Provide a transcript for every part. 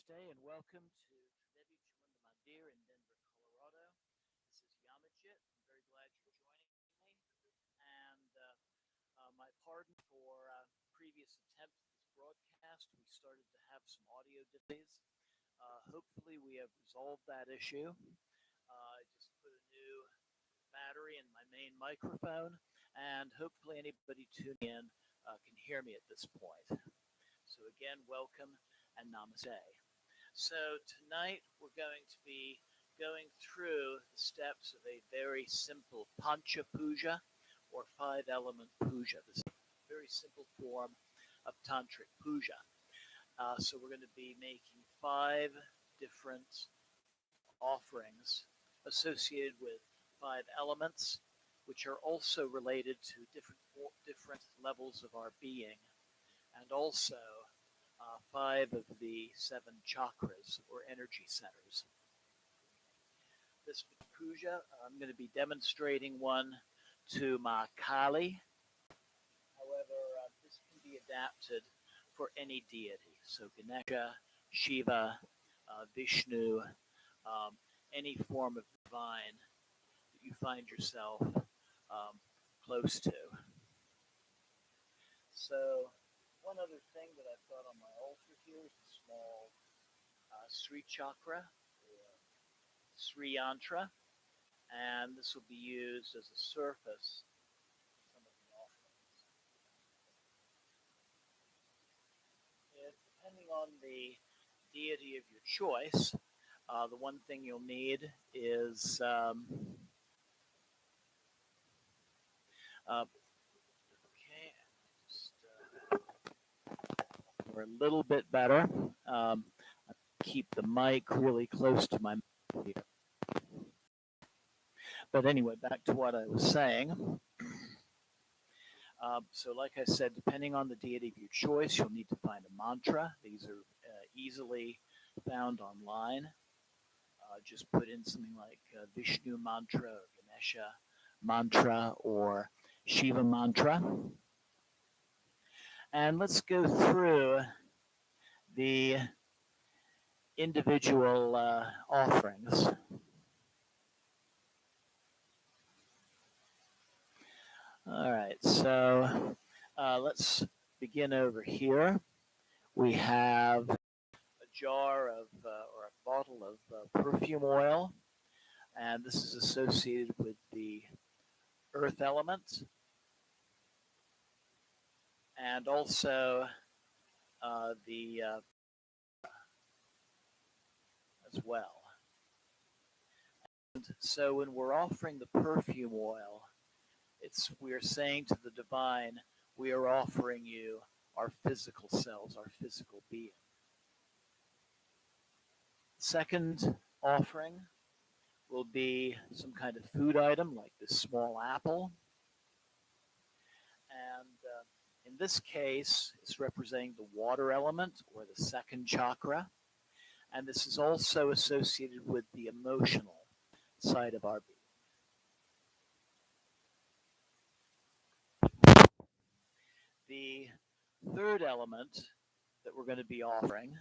Namaste and welcome to Tredevi Chumandamandir in Denver, Colorado. This is Yamajit. I'm very glad you're joining me. And my pardon for previous attempt at this broadcast. We started to have some audio delays. Hopefully, we have resolved that issue. I just put a new battery in my main microphone, and hopefully, anybody tuning in can hear me at this point. So, again, welcome and namaste. So, tonight we're going to be going through the steps of a very simple Pancha Puja or five element puja. This is a very simple form of Tantric puja. So, we're going to be making five different offerings associated with five elements, which are also related to different levels of our being, and also five of the seven chakras or energy centers. This puja, I'm going to be demonstrating one to Ma Kali. However, this can be adapted for any deity. So Ganesha, Shiva, Vishnu, any form of divine that you find yourself close to. So one other thing that I've got on my altar here is a small Sri chakra, or Sri yantra, and this will be used as a surface for some of the offerings. And depending on the deity of your choice, the one thing you'll need is okay, just for a little bit better. Keep the mic really close to my mouth here. But anyway, back to what I was saying. So, like I said, depending on the deity of your choice, you'll need to find a mantra. These are easily found online. Just put in something like Vishnu mantra or Ganesha mantra or Shiva mantra. And let's go through the individual offerings. All right, so let's begin over here. We have a jar of or a bottle of perfume oil, and this is associated with the earth element, and also the as well. And so when we're offering the perfume oil, we're saying to the divine, we are offering you our physical selves, our physical being. Second offering will be some kind of food item like this small apple. And in this case, it's representing the water element or the second chakra. And this is also associated with the emotional side of our being. The third element that we're going to be offering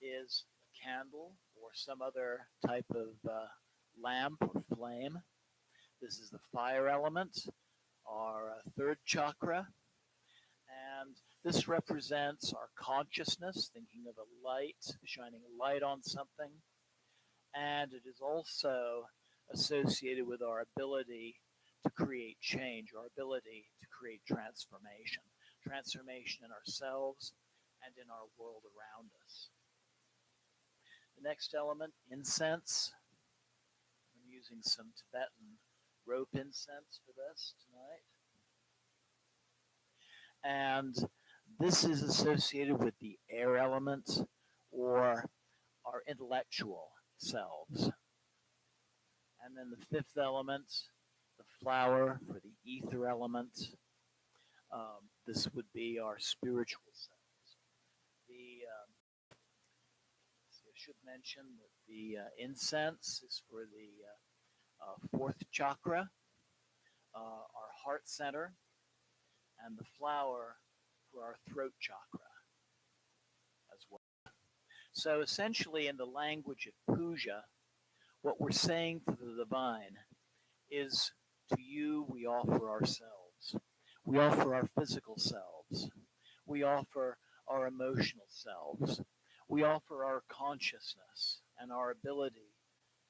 is a candle or some other type of lamp or flame. This is the fire element, our third chakra, and this represents our consciousness, thinking of a light, shining a light on something, and it is also associated with our ability to create change, our ability to create transformation in ourselves and in our world around us. The next element, incense. I'm using some Tibetan rope incense for this tonight. And this is associated with the air element or our intellectual selves. And then the fifth element, the flower for the ether element. This would be our spiritual selves. I should mention that the incense is for the fourth chakra, our heart center, and the flower for our throat chakra as well. So essentially, in the language of puja, what we're saying to the divine is, to you we offer ourselves. We offer our physical selves. We offer our emotional selves. We offer our consciousness and our ability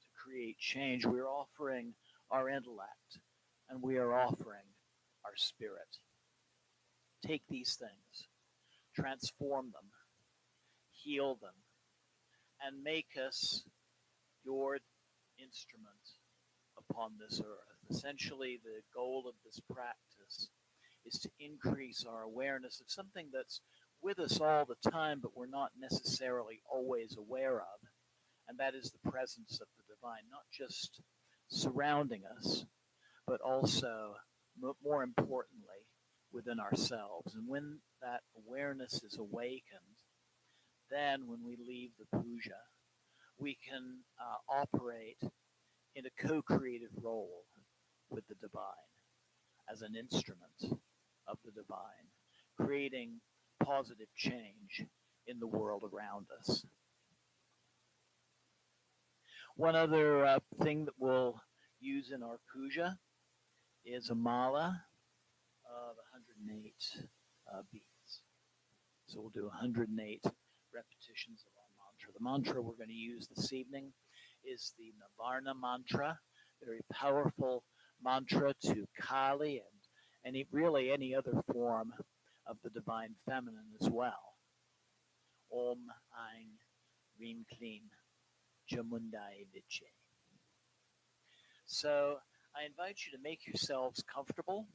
to create change. We're offering our intellect, and we are offering our spirit. Take these things, transform them, heal them, and make us your instrument upon this earth. Essentially, the goal of this practice is to increase our awareness of something that's with us all the time, but we're not necessarily always aware of, and that is the presence of the divine, not just surrounding us, but also, more importantly, within ourselves. And when that awareness is awakened, then when we leave the puja, we can operate in a co creative role with the divine as an instrument of the divine, creating positive change in the world around us. One other thing that we'll use in our puja is a mala of 108 beads. So we'll do 108 repetitions of our mantra. The mantra we're going to use this evening is the Navarna mantra, very powerful mantra to Kali and any other form of the divine feminine as well. Om Aing Rim Klim Chamundai Viche. So I invite you to make yourselves comfortable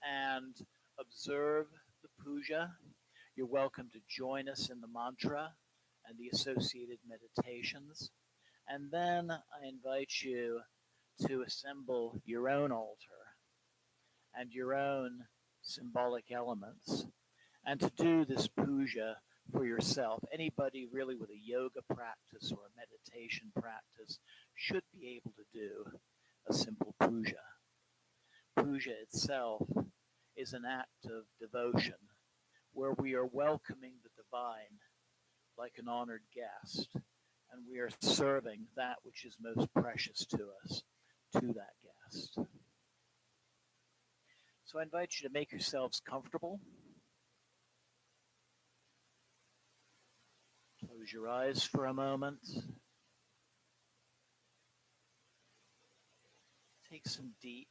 and observe the puja. You're welcome to join us in the mantra and the associated meditations. And then I invite you to assemble your own altar and your own symbolic elements, and to do this puja for yourself. Anybody really with a yoga practice or a meditation practice should be able to do a simple puja. Puja itself is an act of devotion where we are welcoming the divine like an honored guest, and we are serving that which is most precious to us to that guest. So I invite you to make yourselves comfortable. Close your eyes for a moment. Take some deep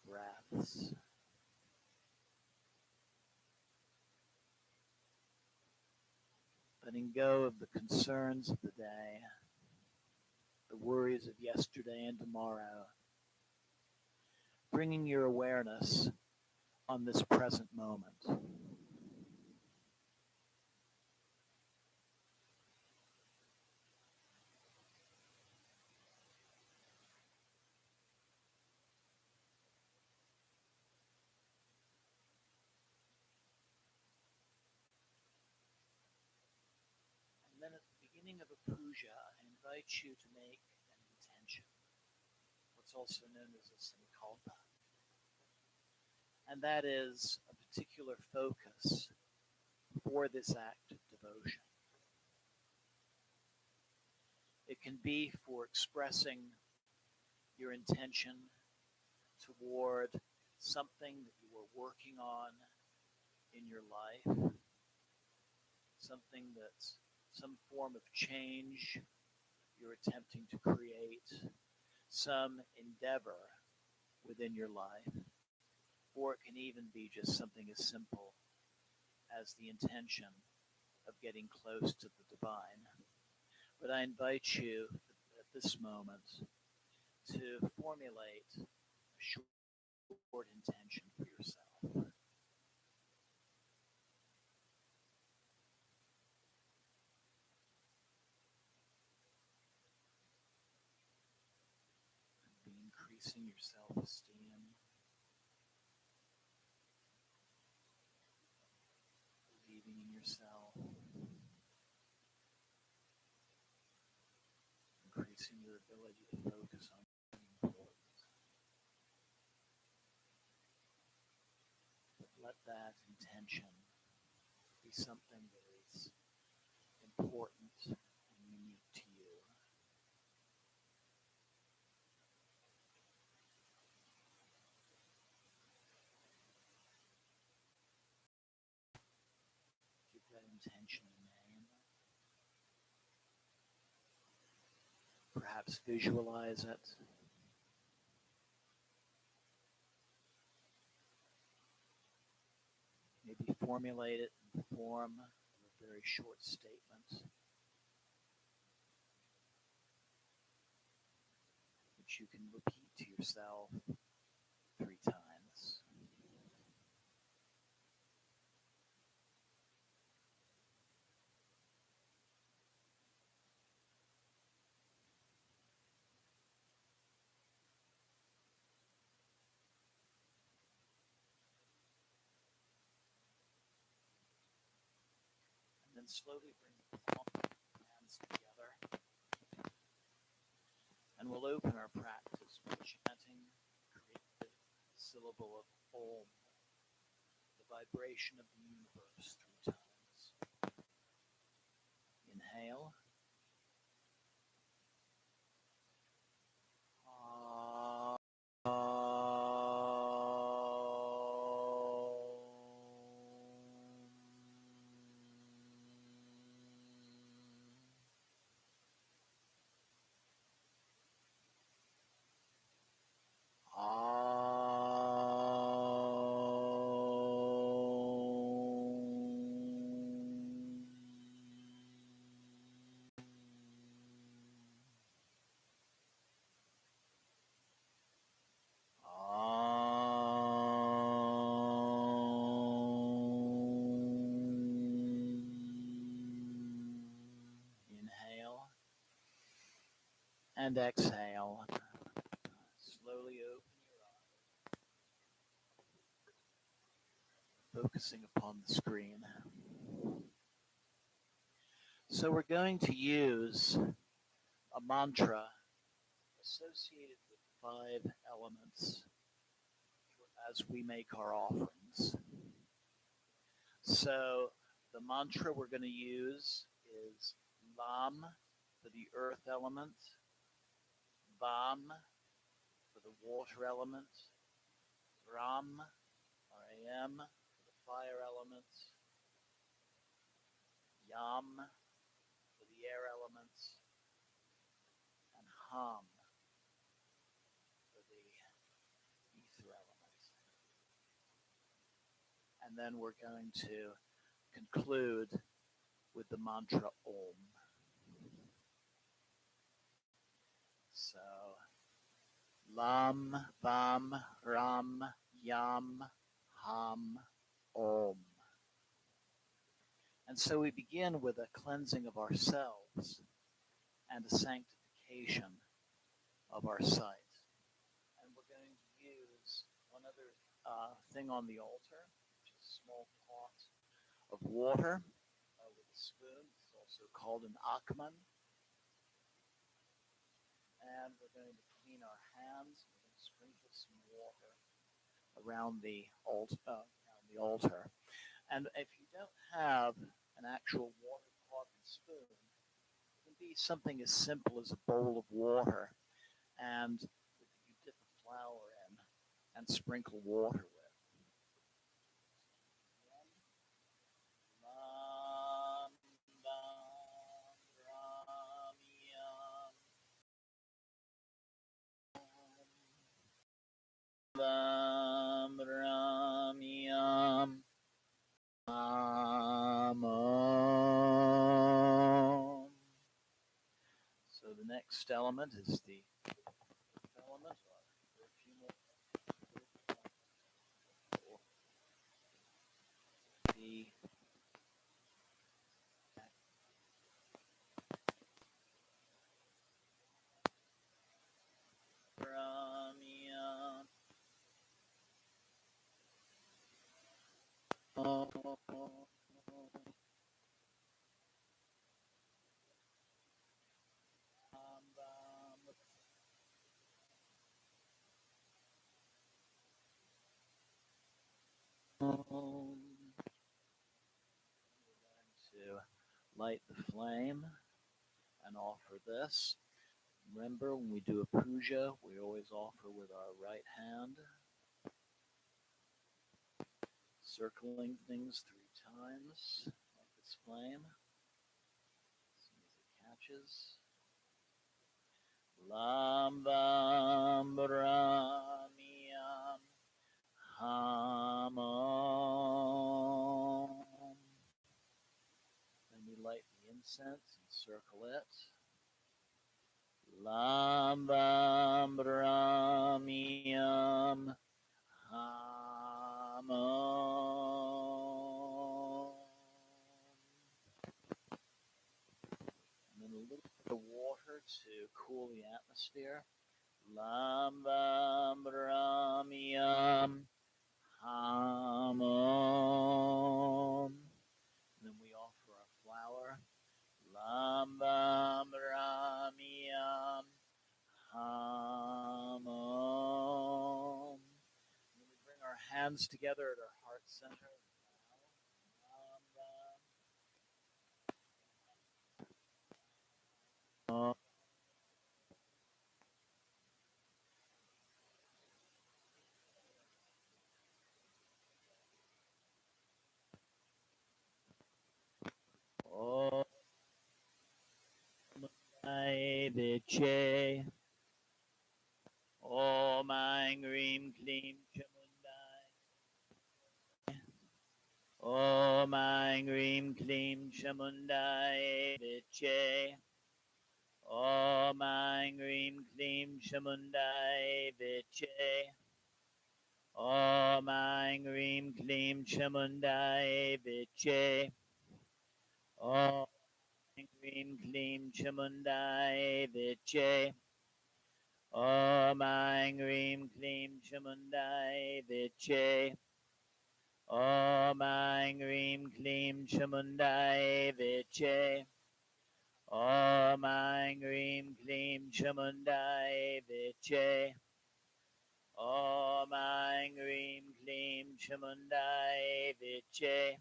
breaths. Letting go of the concerns of the day, the worries of yesterday and tomorrow. Bringing your awareness on this present moment. And then at the beginning of a puja, I invite you to make an intention, what's also known as a sankalpa. And that is a particular focus for this act of devotion. It can be for expressing your intention toward something that you are working on in your life, something that's some form of change you're attempting to create, some endeavor within your life, or it can even be just something as simple as the intention of getting close to the divine. But I invite you at this moment to formulate a short intention for yourself. Be increasing your self-esteem, believing in yourself, increasing your ability to focus on what's important. But let that intention be something that is important and unique to you. Give that intention a name. Perhaps visualize it. Maybe formulate it in the form of a very short statement, which you can repeat to yourself 3 times. And then slowly bring the palm of your hands together. And we'll open our practice by chanting the creative syllable of Om, the vibration of the universe, 3 times. Inhale. Inhale and exhale. Slowly open your eyes, focusing upon the screen. So we're going to use a mantra associated with 5 elements as we make our offerings. So the mantra we're going to use is Lam for the earth element, Vam for the water element, Ram, R-A-M, for the fire element, Yam for the air element, and Ham for the ether element. And then we're going to conclude with the mantra Om. So Lam, Vam, Ram, Yam, Ham, Om. And so we begin with a cleansing of ourselves and a sanctification of our sight. And we're going to use one other thing on the altar, which is a small pot of water with a spoon. It's also called an akman. And we're going to clean our hands. We're going to sprinkle some water around the altar. And if you don't have an actual water pot and spoon, it can be something as simple as a bowl of water, and you dip a flower in and sprinkle water with. Ram Ram Yam Am Om. So the next element is the element. The Ram Yam Om. To light the flame and offer this. Remember, when we do a puja, we always offer with our right hand, circling things 3 times, like this flame. As soon as it catches, Lam Vam Brahmiyam Ham Om. Then we light the incense and circle it. Lam Vam Brahmiyam Ham Om. And then a little bit of water to cool the atmosphere. Lam Vam Brahmiyam Ham Om. And then we offer our flower. Lam Vam Brahmiyam Ham Om. And then we bring our hands together at our heart center. Lam Om Viche. Om Angrim Klim Chamundai. Om Angrim Klim Chamundai Viche. Om Angrim Klim Chamundai Viche. Om Angrim Klim Chamundai Viche. Om Angrim Klim Chamundai Viche. Om Angrim Klim Chamundai Viche. Om Angrim Klim Chamundai Viche. Om Angrim Klim Chamundai Viche. Om Angrim Klim Chamundai Viche.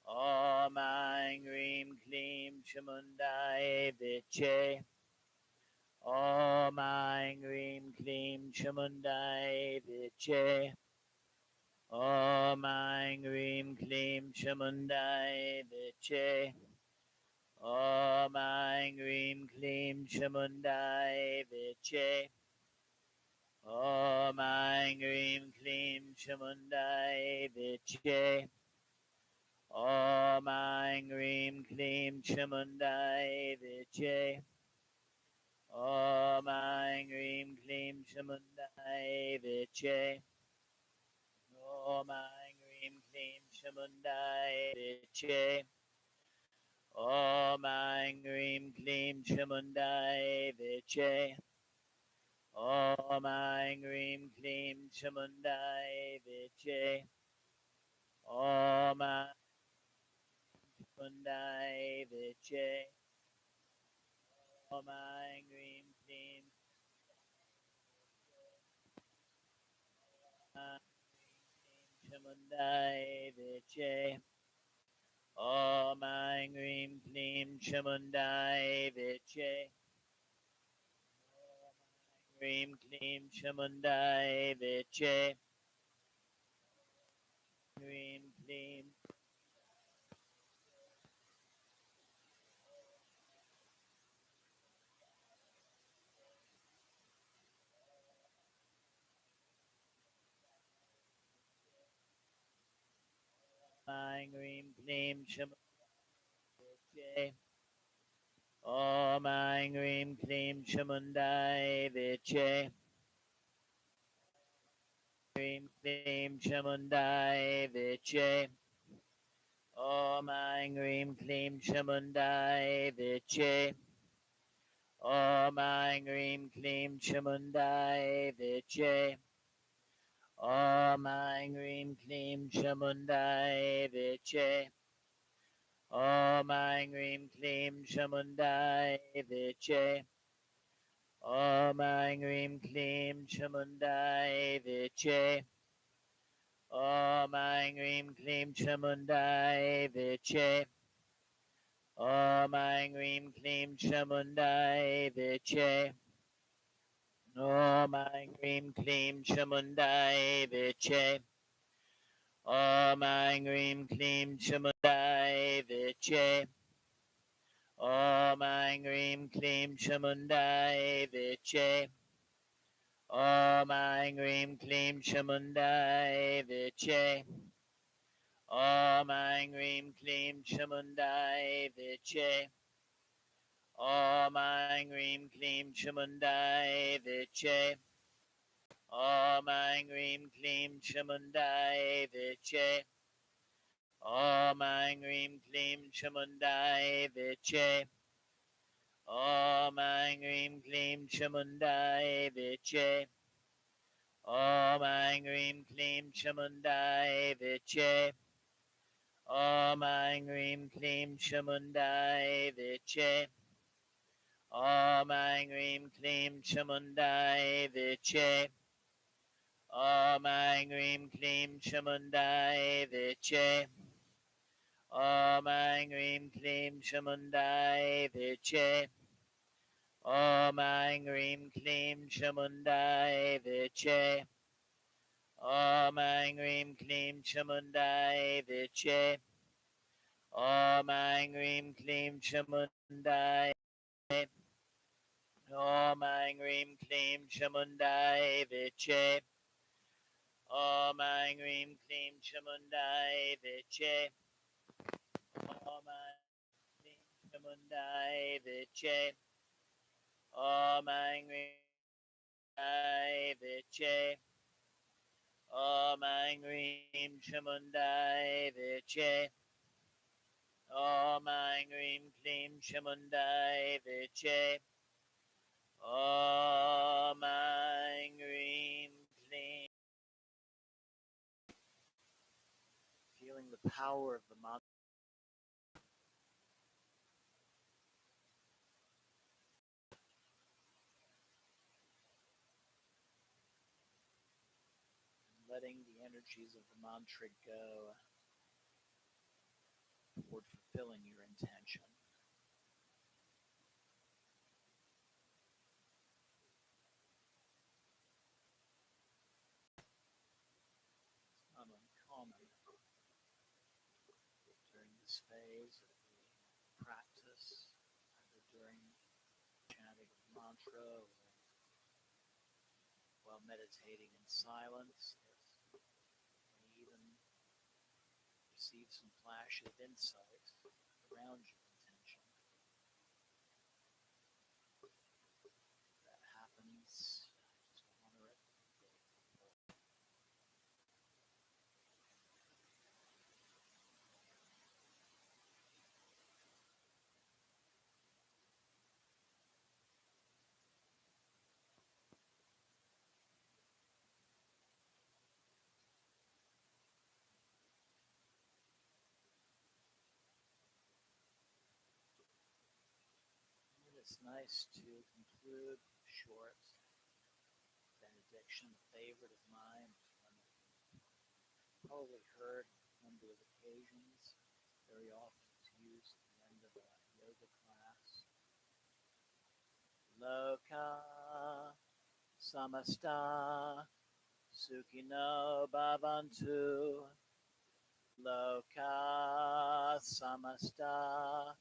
Om Angrim Klim Chamundai Viche. Om Angrim Klim Chamundai Viche. Om Angrim Klim Chamundai Viche. Om Angrim Klim Chamundai Viche. Om Angrim Klim Chamundai Viche. Om Angrim Klim Chamundai Viche. Om Angrim Klim Chamundai Viche. Om Angrim Klim Chamundai Viche. Om Angrim Klim Chamundai Viche. Om Angrim Klim Chamundai Viche. Om Chamundai Viche. Om Angrim Klim Chamundai Viche. Om Angrim Klim Chamundai Viche. Angrim Klim Chamundai Viche. Angrim Klim Angrim Klim Chamundai Viche. Om Angrim Klim Chamundai Viche. Angrim Klim Chamundai Viche. Om Angrim Klim Chamundai Viche. Om Angrim Klim Chamundai Viche. Om Angrim Klim Chamundai Viche. Om Angrim Klim Chamundai Viche. Om Angrim Klim Chamundai Viche. Om Angrim Klim Chamundai Viche. Om Aing Reem Kleem Chamundai Viche. Om Aing Reem Kleem Chamundai Viche. Om Aing Reem Kleem Chamundai Viche. Om Aing Reem Kleem Chamundai Viche. Om Aing Reem Kleem Chamundai Viche. Om Aing Reem Kleem Chamundai Viche. Om Aing Reem Kleem Chamundai Viche. Om Aing Reem Kleem Chamundai Viche. Om Aing Reem Kleem Chamundai Viche. Om Aing Reem Kleem Chamundai Viche. Om Aing Reem Kleem Chamundai Viche. Om Aing Reem Kleem Chamundai Viche. Om Aing Reem Kleem Chamundai Viche. Om Aing Reem Kleem Chamundai Viche. Om Aing Reem Kleem Chamundai Viche. Om Aing Reem Kleem Chamundai Viche. Om Aing Reem Kleem Chamundai Viche. Om Aing Reem Kleem Chamundai. Om Aing Reem Kleem Chamundai Viche. Om Aing Reem Kleem Chamundai Viche. Om Aing Kleem Chamundai Viche. Om Aing Reem Viche. Om Aing Reem Chamundai Viche. Om Aing Reem Kleem Chamundai Viche. Om Aing Reem Kleem. Feeling the power of the mantra. Letting the energies of the mantra go toward fulfilling your intention. It's not uncommon during this phase of the practice, either during chanting of the mantra or while meditating in silence, that may even receive some flashes of insight around your intention. That happens, just honor it. And it's nice to conclude with a short benediction, a favorite of mine, one that you've probably heard on a number of occasions. Very often it's used at the end of a yoga class. Loka samasta sukhino bhavantu. Loka samasta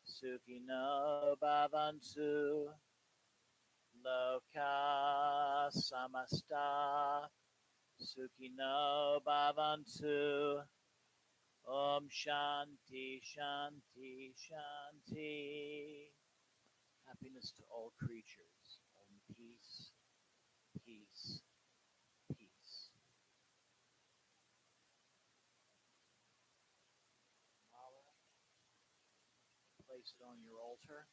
sukhino bhavantu. Loka samasta sukhino bhavantu. Om Shanti Shanti Shanti. Happiness to all creatures. Om peace, peace, peace. Mala, place it on your altar.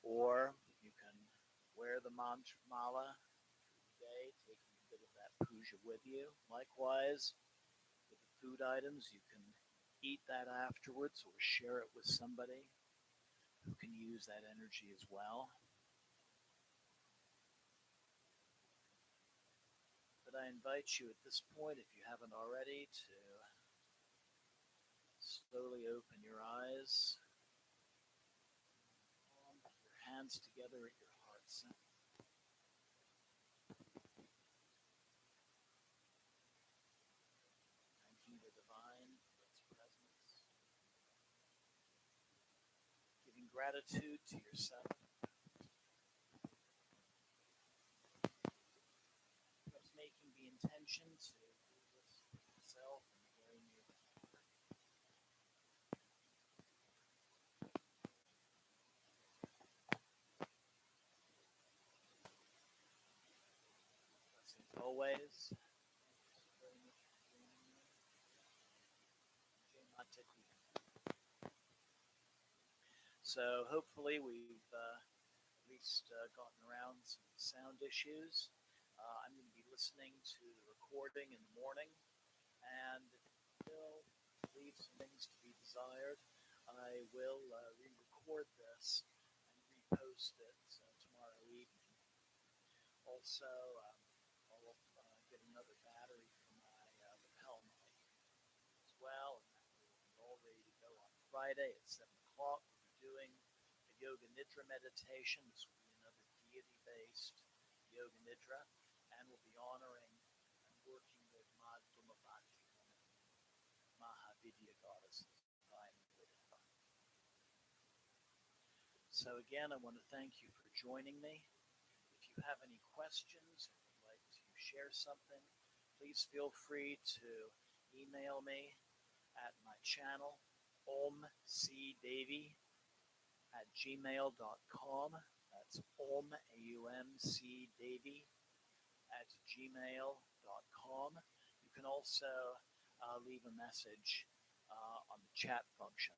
Or you can wear the mantra mala today, taking a bit of that puja with you. Likewise, with the food items, you can eat that afterwards or share it with somebody who can use that energy as well. But I invite you at this point, if you haven't already, to Slowly open your eyes. Put your hands together at your heart center. Thanking the divine for its presence. Giving gratitude to yourself. Just making the intention to do this for yourself in the very near future. Blessings always. Thank you so very much for joining me. Jay Mata. So hopefully we've at least gotten around some sound issues. I'm going to be listening to the recording in the morning, and if it still leaves some things to be desired, I will re-record this and repost it tomorrow evening. Also, I'll get another battery for my lapel mic as well, and that will be all ready to go on Friday at 7 o'clock. We'll be doing a yoga nidra meditation. This will be another deity-based yoga nidra, and we'll be honoring and working with Ma Dumavati, Mahavidya goddess, divine Buddha. So again, I want to thank you for joining me. If you have any questions or would like to share something, please feel free to email me at my channel, omcdevi at gmail.com. That's omcdevi at gmail.com. You can also leave a message on the chat function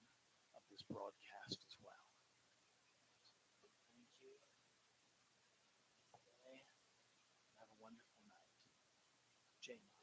of this broadcast as well. Thank you today. Have a wonderful night. Jai Mata.